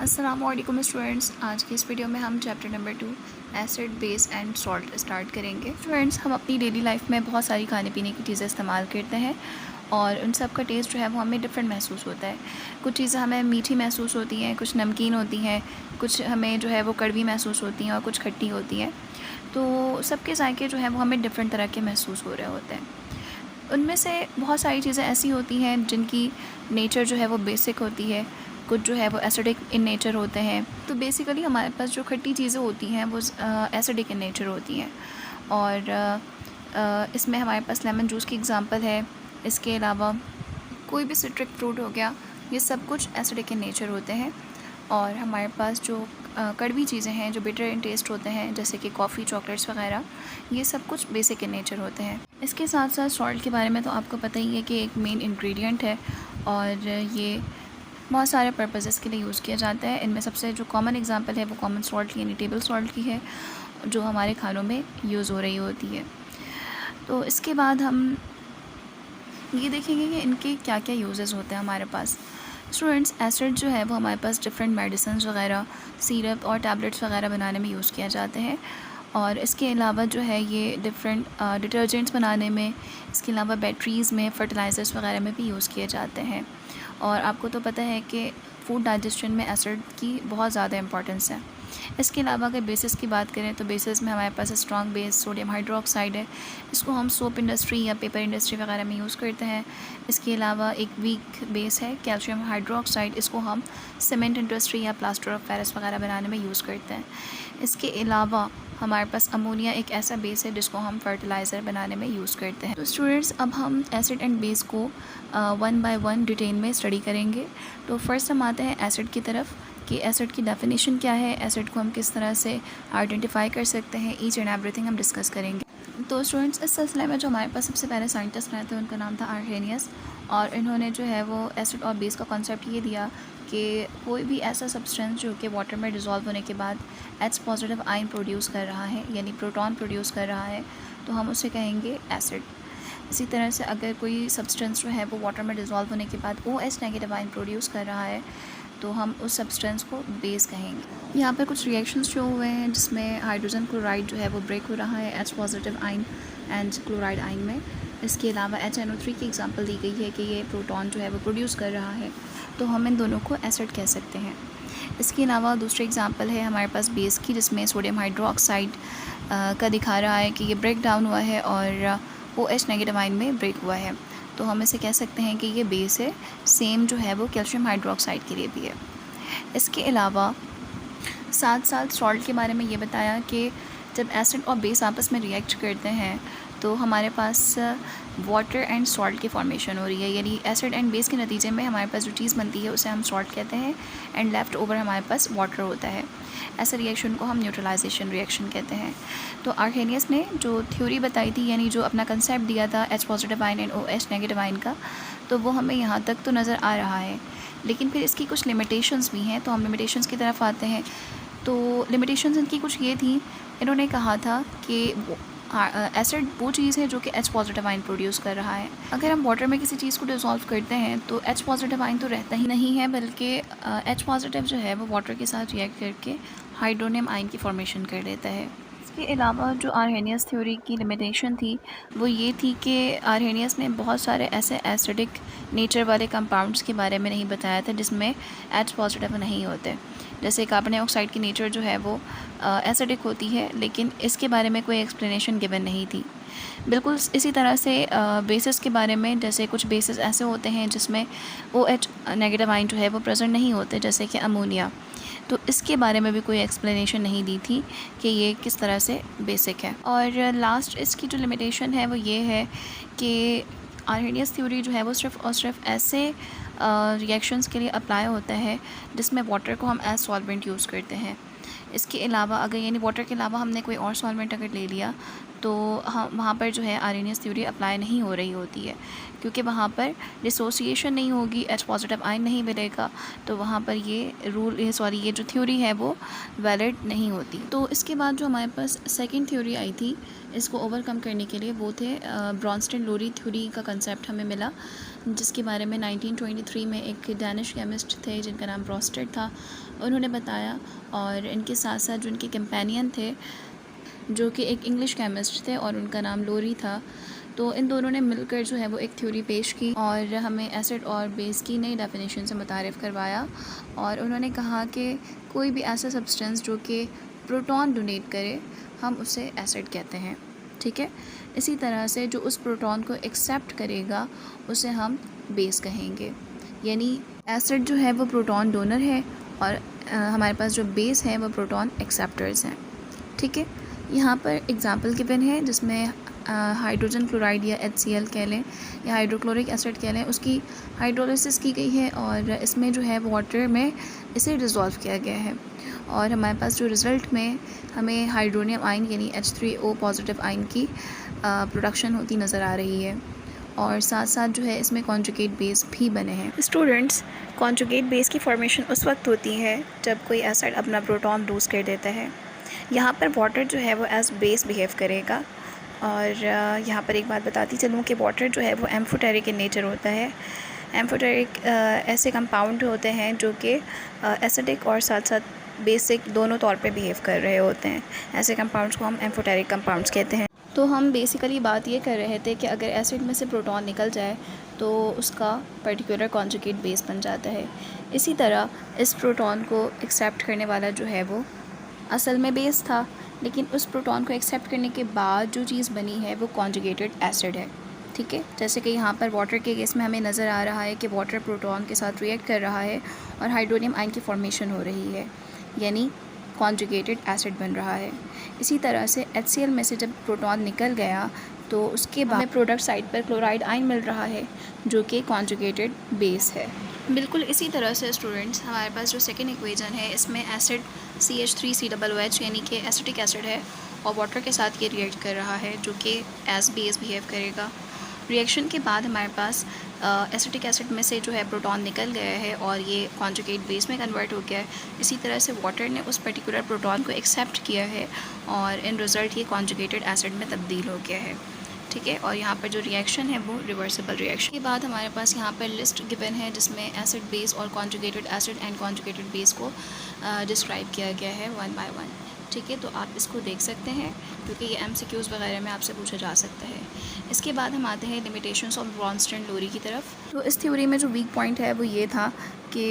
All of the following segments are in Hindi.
अस्सलामुअलैकुम स्टूडेंट्स, आज की इस वीडियो में हम chapter number 2 acid base and salt start करेंगे। स्टूडेंट्स, हम अपनी डेली लाइफ में बहुत सारी खाने पीने की चीज़ें इस्तेमाल करते हैं और उन सब का टेस्ट जो है वो हमें डिफरेंट महसूस होता है। कुछ चीज़ें हमें मीठी महसूस होती हैं, कुछ नमकीन होती हैं, कुछ हमें जो है वो कड़वी महसूस होती हैं और कुछ खट्टी होती हैं। तो सबके जायके जो है वो हमें डिफरेंट तरह के महसूस हो रहे होते हैं। उनमें से बहुत सारी चीज़ें ऐसी होती हैं जिनकी नेचर जो है वो बेसिक होती है, कुछ जो है वो एसिडिक इन नेचर होते हैं। तो बेसिकली हमारे पास जो खट्टी चीज़ें होती हैं वो एसिडिक इन नेचर होती हैं और इसमें हमारे पास लेमन जूस की एग्ज़ाम्पल है। इसके अलावा कोई भी सिट्रिक फ्रूट हो गया, ये सब कुछ एसिडिक इन नेचर होते हैं। और हमारे पास जो कड़वी चीज़ें हैं जो बिटर इन टेस्ट होते हैं, जैसे कि कॉफ़ी, चॉकलेट्स वगैरह, ये सब कुछ बेसिक इन नेचर होते हैं। इसके साथ साथ सॉल्ट के बारे में तो आपको पता ही है कि एक मेन इंग्रेडिएंट है और ये बहुत सारे पर्पसेस के लिए यूज़ किया जाता है। इनमें सबसे जो कॉमन एग्जांपल है वो कॉमन सॉल्ट यानी टेबल सॉल्ट की है, जो हमारे खानों में यूज़ हो रही होती है। तो इसके बाद हम ये देखेंगे कि इनके क्या क्या यूजेस होते हैं हमारे पास। स्टूडेंट्स, एसिड जो है वो हमारे पास डिफरेंट मेडिसिन वगैरह, सिरप और टैबलेट्स वगैरह बनाने में यूज़ किया जाते हैं और इसके अलावा जो है ये डिफरेंट डिटर्जेंट्स बनाने में, इसके अलावा बैटरीज़ में, फर्टिलाइज़र्स वगैरह में भी यूज़ किए जाते हैं। और आपको तो पता है कि फूड डाइजेशन में एसिड की बहुत ज़्यादा इंपॉर्टेंस है। इसके अलावा अगर बेसिस की बात करें तो बेसिस में हमारे पास स्ट्रॉन्ग बेस सोडियम हाइड्रोक्साइड है। इसको हम सोप इंडस्ट्री या पेपर इंडस्ट्री वगैरह में यूज़ करते हैं। इसके अलावा एक वीक बेस है कैल्शियम हाइड्रोक्साइड, इसको हम सीमेंट इंडस्ट्री या प्लास्टर ऑफ पेरिस वगैरह बनाने में यूज़ करते हैं। इसके अलावा हमारे पास अमोनिया एक ऐसा बेस है जिसको हम फर्टिलाइज़र बनाने में यूज़ करते हैं। तो स्टूडेंट्स, अब हम एसिड एंड बेस को वन बाय वन डिटेल में स्टडी करेंगे। तो फर्स्ट हम आते हैं एसिड की तरफ कि एसिड की डेफिनेशन क्या है, एसिड को हम किस तरह से आइडेंटिफाई कर सकते हैं, ईच एंड एवरीथिंग हम डिस्कस करेंगे। तो स्टूडेंट्स, इस सिलसिले में जो हमारे पास सबसे पहले साइंटिस्ट आए थे उनका नाम था आर्हेनियस और इन्होंने जो है वो एसिड और बेस का कॉन्सेप्ट ये दिया कि कोई भी ऐसा सब्सटेंस जो कि वाटर में डिज़ोल्व होने के बाद H पॉजिटिव आयन प्रोड्यूस कर रहा है यानी प्रोटॉन प्रोड्यूस कर रहा है, तो हम उसे कहेंगे एसिड। इसी तरह से अगर कोई सब्सटेंस जो है वो वाटर में डिज़ोल्व होने के बाद OH नेगेटिव आयन प्रोड्यूस कर रहा है, तो हम उस सब्सटेंस को बेस कहेंगे। यहाँ पे कुछ रिएक्शंस जो हुए हैं जिसमें हाइड्रोजन क्लोराइड जो है वो ब्रेक हो रहा है H positive ion and chloride ion में। इसके अलावा HNO3 की एग्जांपल दी गई है कि ये प्रोटॉन जो है वो प्रोड्यूस कर रहा है, तो हम इन दोनों को एसिड कह सकते हैं। इसके अलावा दूसरी एग्जांपल है हमारे पास बेस की, जिसमें सोडियम हाइड्रोक्साइड का दिखा रहा है कि ये ब्रेक डाउन हुआ है और OH नेगेटिव आयन में ब्रेक हुआ है, तो हम इसे कह सकते हैं कि ये बेस है। सेम जो है वो कैल्शियम हाइड्रोक्साइड के लिए भी है। इसके अलावा साथ साथ सॉल्ट के बारे में ये बताया कि जब एसिड और बेस आपस में रिएक्ट करते हैं तो हमारे पास वाटर एंड सॉल्ट की फॉर्मेशन हो रही है, यानी एसिड एंड बेस के नतीजे में हमारे पास जो चीज़ बनती है उसे हम सॉल्ट कहते हैं एंड लेफ़्ट ओवर हमारे पास वाटर होता है। ऐसे रिएक्शन को हम न्यूट्रलाइजेशन रिएक्शन कहते हैं। तो आर्हेनियस ने जो थ्योरी बताई थी, यानी जो अपना कंसेप्ट दिया था H positive ion and OH negative ion का, तो वो हमें यहाँ तक तो नज़र आ रहा है, लेकिन फिर इसकी कुछ लिमिटेशंस भी हैं। तो हम लिमिटेशंस की तरफ आते हैं। तो लिमिटेशंस इनकी कुछ ये थी, इन्होंने कहा था कि एसिड वो चीज़ है जो कि H पॉजिटिव आयन प्रोड्यूस कर रहा है। अगर हम वाटर में किसी चीज़ को डिज़ोल्व करते हैं तो H पॉजिटिव आयन तो रहता ही नहीं है, बल्कि H पॉजिटिव जो है वो वाटर के साथ रिएक्ट करके हाइड्रोनियम आयन की फॉर्मेशन कर देता है। इसके अलावा जो आर्हेनियस थ्योरी की लिमिटेशन थी वो ये थी कि आर्हेनियस ने बहुत सारे ऐसे एसिडिक नेचर वाले कंपाउंड्स के बारे में नहीं बताया था जिसमें H पॉजिटिव नहीं होते। जैसे कार्बन डाइऑक्साइड की नेचर जो है वो एसिडिक होती है, लेकिन इसके बारे में कोई एक्सप्लेनेशन गिवन नहीं थी। बिल्कुल इसी तरह से बेसिस के बारे में, जैसे कुछ बेसिस ऐसे होते हैं जिसमें OH नेगेटिव आयन जो है वो प्रेजेंट नहीं होते, जैसे कि अमोनिया, तो इसके बारे में भी कोई एक्सप्लेनेशन नहीं दी थी कि ये किस तरह से बेसिक है। और लास्ट इसकी जो लिमिटेशन है वो ये है कि आर्हेनियस थ्योरी जो है वो सिर्फ़ और सिर्फ ऐसे रिएक्शंस के लिए अप्लाई होता है जिसमें वाटर को हम एज सॉल्वेंट यूज़ करते हैं। इसके अलावा अगर यानी वाटर के अलावा हमने कोई और सॉल्वेंट अगर ले लिया तो हम वहाँ पर जो है आर्हेनियस थ्योरी अप्लाई नहीं हो रही होती है, क्योंकि वहाँ पर डिसोसिएशन नहीं होगी, H पॉजिटिव आयन नहीं मिलेगा, तो वहाँ पर ये जो थ्योरी है वो वैलिड नहीं होती। तो इसके बाद जो हमारे पास सेकंड थ्योरी आई थी इसको ओवरकम करने के लिए, वो थे ब्रॉन्स्टन लोरी थ्योरी का कंसेप्ट हमें मिला, जिसके बारे में 1923 में एक डैनिश केमिस्ट थे जिनका नाम ब्रोस्टेड था, उन्होंने बताया। और इनके साथ साथ जो उनके कंपेनियन थे जो कि एक इंग्लिश केमिस्ट थे और उनका नाम लोरी था, तो इन दोनों ने मिलकर जो है वो एक थ्योरी पेश की और हमें एसिड और बेस की नई डेफिनेशन से मुतारिफ़ करवाया। और उन्होंने कहा कि कोई भी ऐसा सब्सटेंस जो कि प्रोटॉन डोनेट करे हम उसे एसिड कहते हैं, ठीक है। इसी तरह से जो उस प्रोटॉन को एक्सेप्ट करेगा उसे हम बेस कहेंगे। यानी एसिड जो है वो प्रोटॉन डोनर है और हमारे पास जो बेस है वो प्रोटॉन एक्सेप्टर्स हैं, ठीक है। यहाँ पर एग्ज़ाम्पल गिवन है जिसमें हाइड्रोजन क्लोराइड या HCl कह लें या हाइड्रोक्लोरिक एसिड कह लें, उसकी हाइड्रोलिसिस की गई है और इसमें जो है वाटर में इसे डिज़ोल्व किया गया है और हमारे पास जो रिज़ल्ट में हमें हाइड्रोनियम आयन यानी H3O पॉजिटिव आयन की प्रोडक्शन होती नज़र आ रही है। और साथ साथ जो है इसमें कॉन्जुगेट बेस भी बने हैं। स्टूडेंट्स, कॉन्जुगेट बेस की फॉर्मेशन उस वक्त होती है जब कोई एसिड अपना प्रोटॉन लूज़ कर देता है। यहाँ पर वाटर जो है वो एज बेस बिहेव करेगा। और यहाँ पर एक बात बताती चलूँ कि वाटर जो है वो एम्फोटेरिक इन नेचर होता है। एम्फोटेरिक ऐसे कंपाउंड होते हैं जो कि एसिडिक और साथ साथ बेसिक दोनों तौर पे बिहेव कर रहे होते हैं। ऐसे कंपाउंड्स को हम एम्फोटेरिक कंपाउंड्स कहते हैं। तो हम बेसिकली बात ये कर रहे थे कि अगर एसिड में से प्रोटॉन निकल जाए तो उसका पर्टिकुलर कॉन्जुगेट बेस बन जाता है। इसी तरह इस प्रोटॉन को एक्सेप्ट करने वाला जो है वो असल में बेस था, लेकिन उस प्रोटॉन को एक्सेप्ट करने के बाद जो चीज़ बनी है वो कॉन्जुगेटेड एसिड है, ठीक है। जैसे कि यहाँ पर वाटर के केस में हमें नज़र आ रहा है कि वाटर प्रोटॉन के साथ रिएक्ट कर रहा है और हाइड्रोनियम आयन की फॉर्मेशन हो रही है, यानी कॉन्जुगेटेड एसिड बन रहा है। इसी तरह से HCl में से जब प्रोटॉन निकल गया तो उसके बाद प्रोडक्ट साइड पर क्लोराइड आयन मिल रहा है जो कि कॉन्जुगेटेड बेस है। बिल्कुल इसी तरह से स्टूडेंट्स हमारे पास जो सेकेंड इक्वेशन है इसमें एसिड CH3COOH यानी कि एसिटिक एसिड है और वाटर के साथ ये रिएक्ट कर रहा है जो कि एज बेस बिहेव करेगा। रिएक्शन के बाद हमारे पास एसिटिक एसिड में से जो है प्रोटॉन निकल गया है और ये कॉन्जुगेट बेस में कन्वर्ट हो गया है। इसी तरह से वाटर ने उस पर्टिकुलर प्रोटॉन को एक्सेप्ट किया है और इन रिज़ल्ट ये कॉन्जुगेटेड एसिड में तब्दील हो गया है, ठीक है। और यहाँ पर जो रिएक्शन है वो रिवर्सिबल रिएक्शन। के बाद हमारे पास यहाँ पर लिस्ट गिवन है जिसमें एसिड बेस और conjugated acid and conjugated base को डिस्क्राइब किया गया है 1 बाय 1, ठीक है। तो आप इसको देख सकते हैं क्योंकि ये MCQs वगैरह में आपसे पूछा जा सकता है। इसके बाद हम आते हैं लिमिटेशंस ऑफ ब्रॉन्स्टन लोरी की तरफ। तो इस थ्योरी में जो वीक पॉइंट है वो ये था कि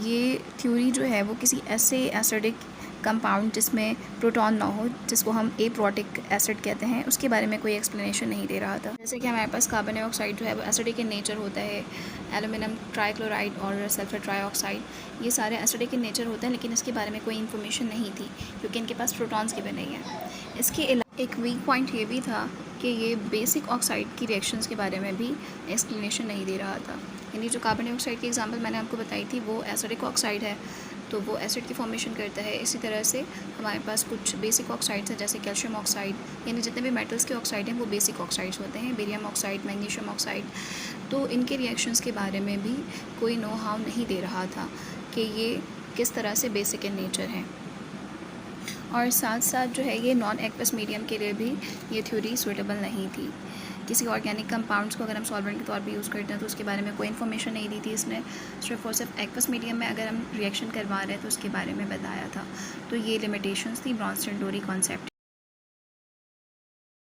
ये थ्योरी जो है वो किसी ऐसे एसिडिक कंपाउंड जिसमें प्रोटॉन ना हो, जिसको हम एप्रोटिक एसिड कहते हैं, उसके बारे में कोई एक्सप्लेनेशन नहीं दे रहा था। जैसे कि हमारे पास कार्बन डाइऑक्साइड जो है वो एसिडिक इन नेचर होता है, एल्यूमिनियम ट्राइक्लोराइड और सल्फर ट्राइऑक्साइड ये सारे एसिडिक इन नेचर होते हैं, लेकिन इसके बारे में कोई इन्फॉर्मेशन नहीं थी क्योंकि इनके पास प्रोटॉन्स के भी नहीं है। इसके अलावा एक वीक पॉइंट ये भी था कि ये बेसिक ऑक्साइड की रिएक्शंस के बारे में भी एक्सप्लेनेशन नहीं दे रहा था। यानी जो कार्बन डाइऑक्साइड की एग्जांपल मैंने आपको बताई थी वो एसिडिक ऑक्साइड है, तो वो एसिड की फॉर्मेशन करता है। इसी तरह से हमारे पास कुछ बेसिक ऑक्साइड्स हैं जैसे कैल्शियम ऑक्साइड, यानी जितने भी मेटल्स के ऑक्साइड हैं वो बेसिक ऑक्साइड्स होते हैं, बेरियम ऑक्साइड, मैग्नीशियम ऑक्साइड। तो इनके रिएक्शंस के बारे में भी कोई नो हाउ नहीं दे रहा था कि ये किस तरह से बेसिक इन नेचर हैं। और साथ साथ जो है ये नॉन एक्वस मीडियम के लिए भी ये थ्योरी सूटेबल नहीं थी। किसी ऑर्गेनिक कंपाउंड्स को अगर हम सॉल्वेंट के तौर पे यूज़ करते हैं तो उसके बारे में कोई इन्फॉर्मेशन नहीं दी थी इसने। सिर्फ और सिर्फ एक्वस मीडियम में अगर हम रिएक्शन करवा रहे हैं तो उसके बारे में बताया था। तो ये लिमिटेशंस थी ब्रॉन्स्टन लोरी कॉन्सेप्ट